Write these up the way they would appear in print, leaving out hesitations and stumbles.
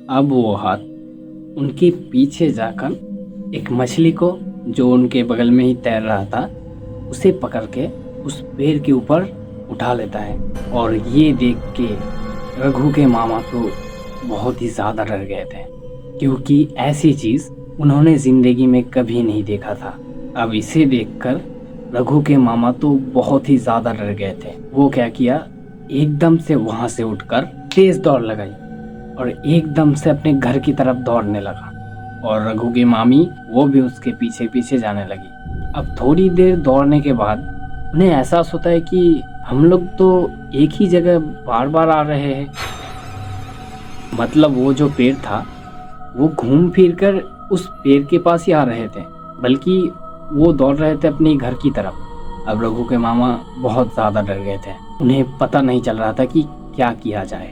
अब वो हाथ उनके पीछे जाकर एक मछली को, जो उनके बगल में ही तैर रहा था, उसे पकड़ के उस पेड़ के ऊपर उठा लेता है। और ये देख के रघु के मामा तो बहुत ही ज़्यादा डर गए थे, क्योंकि ऐसी चीज़ उन्होंने ज़िंदगी में कभी नहीं देखा था। अब इसे देखकर रघु के मामा तो बहुत ही ज़्यादा डर गए थे। वो क्या किया, एकदम से वहाँ से उठकर तेज़ दौड़ लगाई और एकदम से अपने घर की तरफ दौड़ने लगा। और रघु की मामी वो भी उसके पीछे पीछे जाने लगी। अब थोड़ी देर दौड़ने के बाद उन्हें एहसास होता है कि हम लोग तो एक ही जगह बार बार आ रहे हैं। मतलब वो जो पेड़ था वो घूम फिर कर उस पेड़ के पास ही आ रहे थे, बल्कि वो दौड़ रहे थे अपने घर की तरफ। अब रघु के मामा बहुत ज़्यादा डर गए थे। उन्हें पता नहीं चल रहा था कि क्या किया जाए।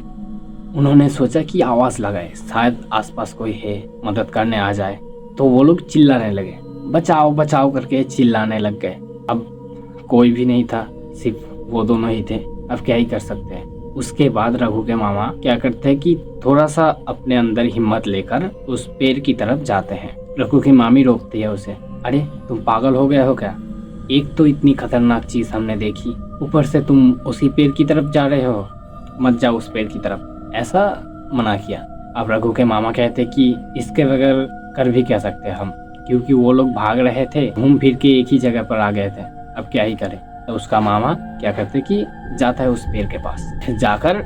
उन्होंने सोचा कि आवाज़ लगाए, शायद आसपास कोई है, मदद करने आ जाए। तो वो लोग चिल्लाने लगे, बचाओ बचाओ करके चिल्लाने लग गए। अब कोई भी नहीं था, सिर्फ वो दोनों ही थे। अब क्या ही कर सकते हैं। उसके बाद रघु के मामा क्या करते हैं कि थोड़ा सा अपने अंदर हिम्मत लेकर उस पेड़ की तरफ जाते हैं। रघु की मामी रोकती है उसे, अरे तुम पागल हो गए हो क्या? एक तो इतनी खतरनाक चीज हमने देखी, ऊपर से तुम उसी पेड़ की तरफ जा रहे हो, मत जाओ उस पेड़ की तरफ। ऐसा मना किया। अब रघु के मामा कहते कि इसके बगैर कर भी क्या सकते हम, क्योंकि वो लोग भाग रहे थे, घूम फिर के एक ही जगह पर आ गए थे, अब क्या ही करें। तो उसका मामा क्या करते कि जाता है उस पेड़ के पास, जाकर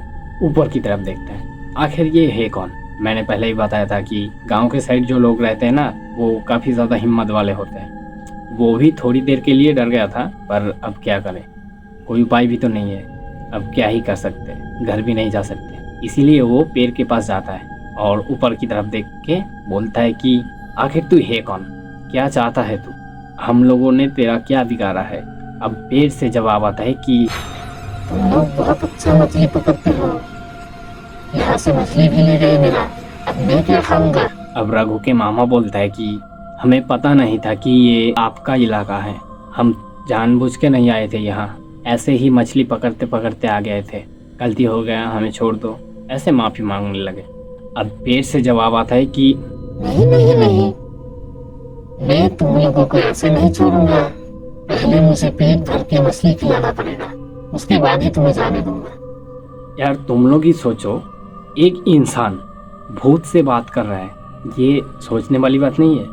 ऊपर की तरफ देखते हैं, आखिर ये है कौन। मैंने पहले ही बताया था कि गांव के साइड जो लोग रहते हैं ना, वो काफ़ी ज़्यादा हिम्मत वाले होते हैं। वो भी थोड़ी देर के लिए डर गया था, पर अब क्या करें, कोई उपाय भी तो नहीं है। अब क्या ही कर सकते, घर भी नहीं जा सकते। इसीलिए वो पेड़ के पास जाता है और ऊपर की तरफ देख के बोलता है कि आखिर तू है कौन, क्या चाहता है तू, हम लोगों ने तेरा क्या बिगाड़ा है। अब पेड़ से जवाब आता है कि तुम लोग बहुत अच्छा मछली पकड़ते हो, यहाँ से मछली भी ले गए मेरा, अब मैं क्या खाऊंगा। अब रघु के मामा बोलता है कि हमें पता नहीं था कि ये आपका इलाका है, हम जानबूझ के नहीं आए थे यहाँ, ऐसे ही मछली पकड़ते पकड़ते आ गए थे, गलती हो गया, हमें छोड़ दो, ऐसे माफ़ी मांगने लगे। अब पेड़ से जवाब आता है कि नहीं नहीं नहीं, मैं तुम लोगों को ऐसे नहीं छोड़ूंगा, पहले मुझे पेट भर के मछली खिलाना पड़ेगा, उसके बाद ही तुम्हें जाने दूंगा। यार तुम लोग ही सोचो, एक इंसान भूत से बात कर रहा है, ये सोचने वाली बात नहीं है।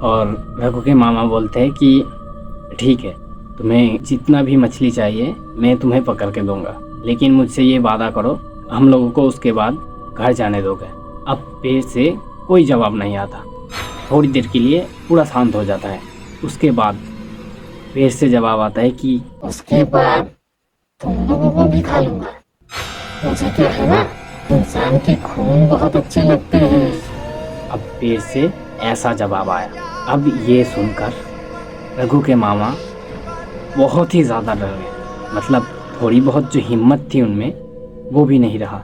और रघु के मामा बोलते हैं कि ठीक है, तुम्हें जितना भी मछली चाहिए मैं तुम्हें पकड़ के दूंगा, लेकिन मुझसे ये वादा करो हम लोगों को उसके बाद घर जाने दोगे। अब पेड़ से कोई जवाब नहीं आता, थोड़ी देर के लिए पूरा शांत हो जाता है। उसके बाद पेड़ से जवाब आता है कि उसके बाद तुम लोगों को भी खा लूंगा, मुझे क्या है ना, इंसान के खून बहुत अच्छे लगते हैं। अब पेड़ से ऐसा जवाब आया। अब ये सुनकर रघु के मामा बहुत ही ज़्यादा डर गए, मतलब थोड़ी बहुत जो हिम्मत थी उनमें वो भी नहीं रहा।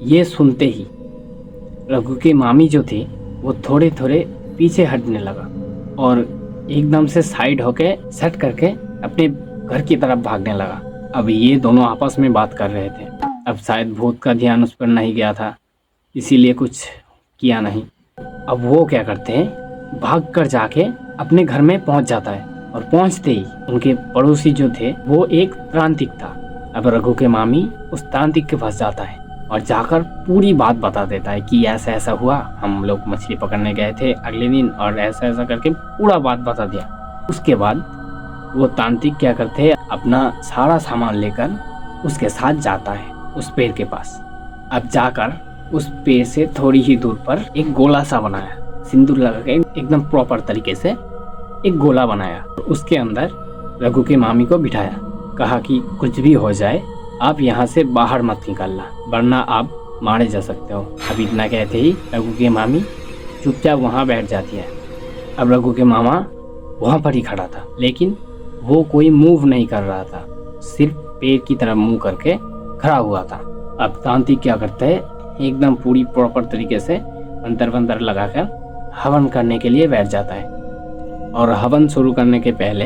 ये सुनते ही रघु के मामी जो थी वो थोड़े थोड़े पीछे हटने लगा और एकदम से साइड होके सट करके अपने घर की तरफ भागने लगा। अब ये दोनों आपस में बात कर रहे थे। अब शायद भूत का ध्यान उस पर नहीं गया था, इसीलिए कुछ किया नहीं। अब वो क्या करते हैं, भाग कर जाके अपने घर में पहुंच जाता है और पहुंचते ही उनके पड़ोसी जो थे वो एक तांत्रिक था। अब रघु के मामी उस तांत्रिक के पास जाता है और जाकर पूरी बात बता देता है कि ऐसा ऐसा हुआ, हम लोग मछली पकड़ने गए थे अगले दिन और ऐसा ऐसा करके पूरा बात बता दिया। उसके बाद वो तांत्रिक क्या करते हैं, अपना सारा सामान लेकर उसके साथ जाता है उस पेड़ के पास। अब जाकर उस पेड़ से थोड़ी ही दूर पर एक गोला सा बनाया, सिंदूर लगा के एकदम प्रॉपर तरीके से एक गोला बनाया। उसके अंदर रघु के मामी को बिठाया, कहा कि कुछ भी हो जाए आप यहाँ से बाहर मत निकलना, वरना आप मारे जा सकते हो। अब इतना कहते ही रघु की मामी चुपचाप वहाँ बैठ जाती है। अब रघु के मामा वहाँ पर ही खड़ा था, लेकिन वो कोई मूव नहीं कर रहा था, सिर्फ पेड़ की तरफ मुंह करके खड़ा हुआ था। अब तांत्रिक क्या करता है, एकदम पूरी प्रॉपर तरीके से मंत्र वंत्र लगाकर हवन करने के लिए बैठ जाता है। और हवन शुरू करने के पहले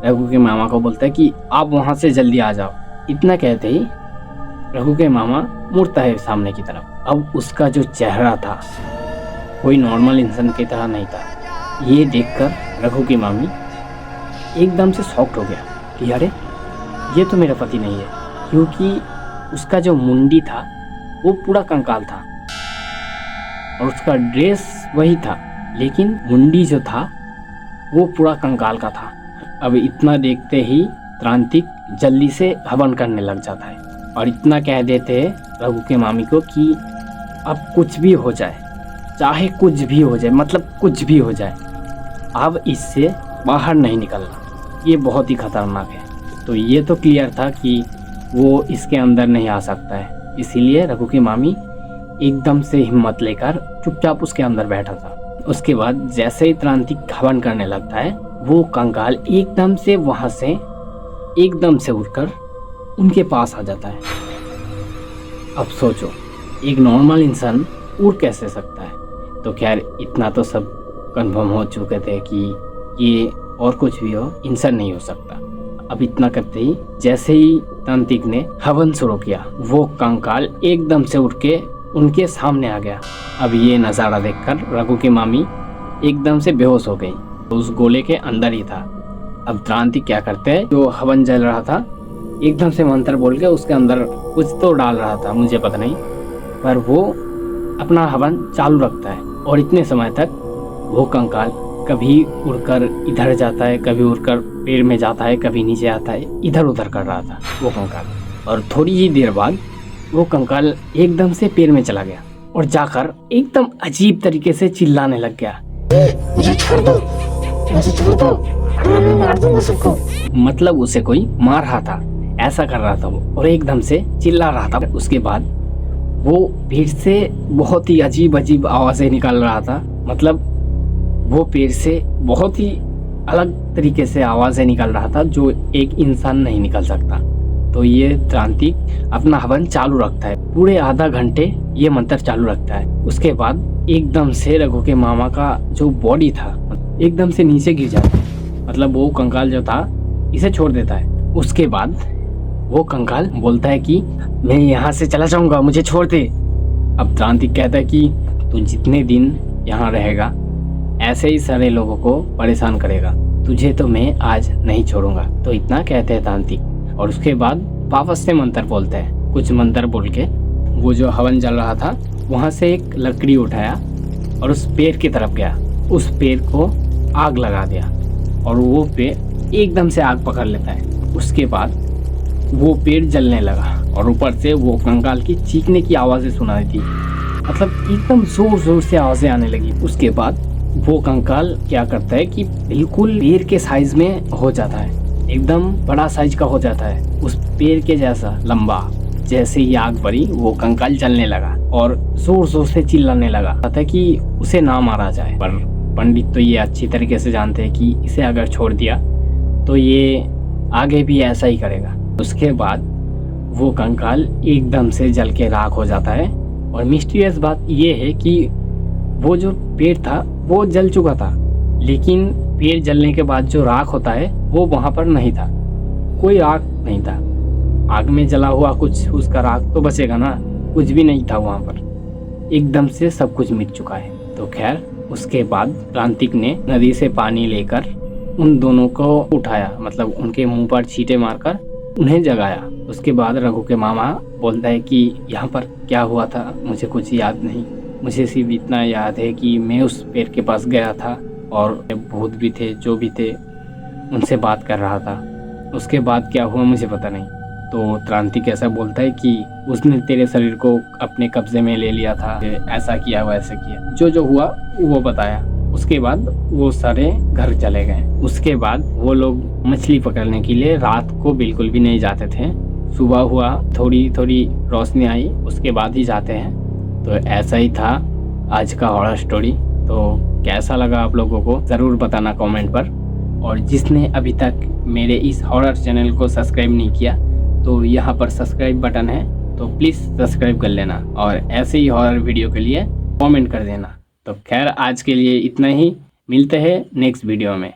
रघु के मामा को बोलता है कि आप वहाँ से जल्दी आ जाओ। इतना कहते ही रघु के मामा मुड़ता है सामने की तरफ अब उसका जो चेहरा था कोई नॉर्मल इंसान की तरह नहीं था। ये देखकर रघु की मामी एकदम से शॉक्ड हो गया कि अरे ये तो मेरा पति नहीं है, क्योंकि उसका जो मुंडी था वो पूरा कंकाल था और उसका ड्रेस वही था, लेकिन मुंडी जो था वो पूरा कंकाल का था। अब इतना देखते ही त्रांतिक जल्दी से हवन करने लग जाता है और इतना कह देते हैं रघु के मामी को कि अब कुछ भी हो जाए, चाहे कुछ भी हो जाए, मतलब कुछ भी हो जाए, अब इससे बाहर नहीं निकलना, ये बहुत ही खतरनाक है। तो ये तो क्लियर था कि वो इसके अंदर नहीं आ सकता है, इसीलिए रघु की मामी एकदम से हिम्मत लेकर चुपचाप उसके अंदर बैठा था। उसके बाद जैसे ही त्रांतिक हवन करने लगता है, वो कंकाल एकदम से वहाँ से एकदम से उठकर उनके पास आ जाता है। अब सोचो, एक नॉर्मल इंसान उड़ कैसे सकता है? तो खैर इतना तो सब कन्फर्म हो चुके थे कि ये और कुछ भी हो, इंसान नहीं हो सकता। अब इतना करते ही जैसे ही तांत्रिक ने हवन शुरू किया, वो कंकाल एकदम से उठ के उनके सामने आ गया। अब ये नज़ारा देखकर रघु की मामी एकदम से बेहोश हो गई, तो उस गोले के अंदर ही था। अब तांत्रिक क्या करते हैं, जो हवन जल रहा था एकदम से मंत्र बोल के उसके अंदर कुछ तो डाल रहा था, मुझे पता नहीं, पर वो अपना हवन चालू रखता है और इतने समय तक वो कंकाल कभी उड़कर इधर जाता है, कभी उड़कर पेड़ में जाता है, कभी नीचे आता है, इधर उधर कर रहा था वो कंकाल। और थोड़ी ही देर बाद वो कंकाल एकदम से पेड़ में चला गया और जाकर एकदम अजीब तरीके से चिल्लाने लग गया, मुझे छोड़ दो, मुझे छोड़ दो, मैं मार दूंगा सबको। मतलब उसे कोई मार रहा था, ऐसा कर रहा था वो, और एकदम से चिल्ला रहा था। उसके बाद वो भीड़ से बहुत ही अजीब अजीब आवाज़ें निकाल रहा था, मतलब वो पेड़ से बहुत ही अलग तरीके से आवाज़ें निकाल रहा था जो एक इंसान नहीं निकाल सकता। तो ये तांत्रिक अपना हवन चालू रखता है, पूरे आधा घंटे ये मंत्र चालू रखता है। उसके बाद एकदम से रघु के मामा का जो बॉडी था एकदम से नीचे गिर जाता है, मतलब वो कंकाल जो था इसे छोड़ देता है। उसके बाद वो कंकाल बोलता है कि मैं यहाँ से चला जाऊँगा, मुझे छोड़ दे। अब तांत्रिक कहता है कि तू जितने दिन यहाँ रहेगा ऐसे ही सारे लोगों को परेशान करेगा, तुझे तो मैं आज नहीं छोड़ूंगा। तो इतना कहते हैं तांत्रिक, और उसके बाद वापस से मंत्र बोलते हैं। कुछ मंत्र बोल के वो जो हवन जल रहा था वहाँ से एक लकड़ी उठाया और उस पेड़ की तरफ गया, उस पेड़ को आग लगा दिया और वो पेड़ एकदम से आग पकड़ लेता है। उसके बाद वो पेड़ जलने लगा और ऊपर से वो कंकाल की चीखने की आवाज़ें सुनाई थी, मतलब एकदम जोर जोर से आवाज़ें आने लगी। उसके बाद वो कंकाल क्या करता है कि बिल्कुल पेड़ के साइज में हो जाता है, एकदम बड़ा साइज का हो जाता है, उस पेड़ के जैसा लंबा। जैसे ही आग पड़ी वो कंकाल जलने लगा और जोर जोर से चिल्लाने लगा था कि उसे ना मारा जाए। पर पंडित तो ये अच्छी तरीके से जानते हैं कि इसे अगर छोड़ दिया तो ये आगे भी ऐसा ही करेगा। उसके बाद वो कंकाल एकदम से जल के राख हो जाता है। और मिस्टीरियस बात ये है कि वो जो पेड़ था वो जल चुका था, लेकिन पेड़ जलने के बाद जो राख होता है वो वहाँ पर नहीं था, कोई राख नहीं था। आग में जला हुआ कुछ उसका राख तो बचेगा ना, कुछ भी नहीं था वहाँ पर, एकदम से सब कुछ मिट चुका है। तो खैर उसके बाद तांत्रिक ने नदी से पानी लेकर उन दोनों को उठाया, मतलब उनके मुंह पर छींटे मारकर उन्हें जगाया। उसके बाद रघु के मामा बोलता है कि यहाँ पर क्या हुआ था मुझे कुछ याद नहीं, मुझे सिर्फ इतना याद है कि मैं उस पेड़ के पास गया था और भूत भी थे, जो भी थे, उनसे बात कर रहा था। उसके बाद क्या हुआ मुझे पता नहीं। तो तांत्रिक ऐसा बोलता है कि उसने तेरे शरीर को अपने कब्जे में ले लिया था, ऐसा किया वैसा किया, जो जो हुआ वो बताया। उसके बाद वो सारे घर चले गए। उसके बाद वो लोग मछली पकड़ने के लिए रात को बिल्कुल भी नहीं जाते थे, सुबह हुआ थोड़ी थोड़ी रोशनी आई उसके बाद ही जाते हैं। तो ऐसा ही था आज का हॉरर स्टोरी। तो कैसा लगा आप लोगों को ज़रूर बताना कमेंट पर। और जिसने अभी तक मेरे इस हॉरर चैनल को सब्सक्राइब नहीं किया तो यहाँ पर सब्सक्राइब बटन है, तो प्लीज़ सब्सक्राइब कर लेना और ऐसे ही हॉरर वीडियो के लिए कमेंट कर देना। तो खैर आज के लिए इतना ही, मिलते हैं नेक्स्ट वीडियो में।